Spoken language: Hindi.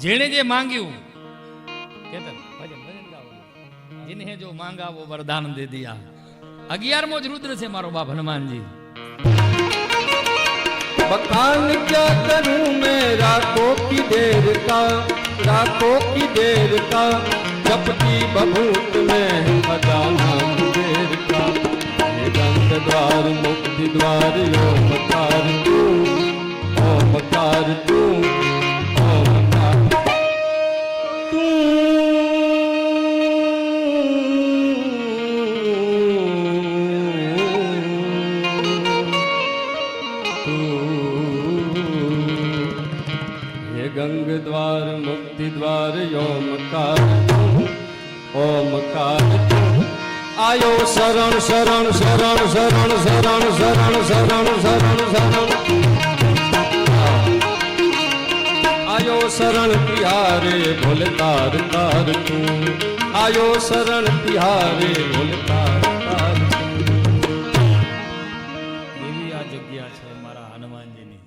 જેણે જે માંગ્યું કેતન ભજન ભજન ગાઓ जिन्हें जो मांगा वो वरदान दे दिया 11मो ज रुद्र से मारो बाप हनुमानजी बखान क्या करूं मैं रातों की देर का जपती बभूत में खजाना कुबेर का ये गंग द्वार मुक्ति द्वार ओमकार तू ओमकार तू ओमकार तू गंग द्वार मुक्ति द्वार ओमकार ओमकार आयो शरण शरण शरण शरण शरण शरण शरण शरण शरण आयो शरण तिहारे भोले तार तार तू आयो शरण तिहारे भोले तार तार એવી આ જગ્યા છે મારા હનુમાનજીની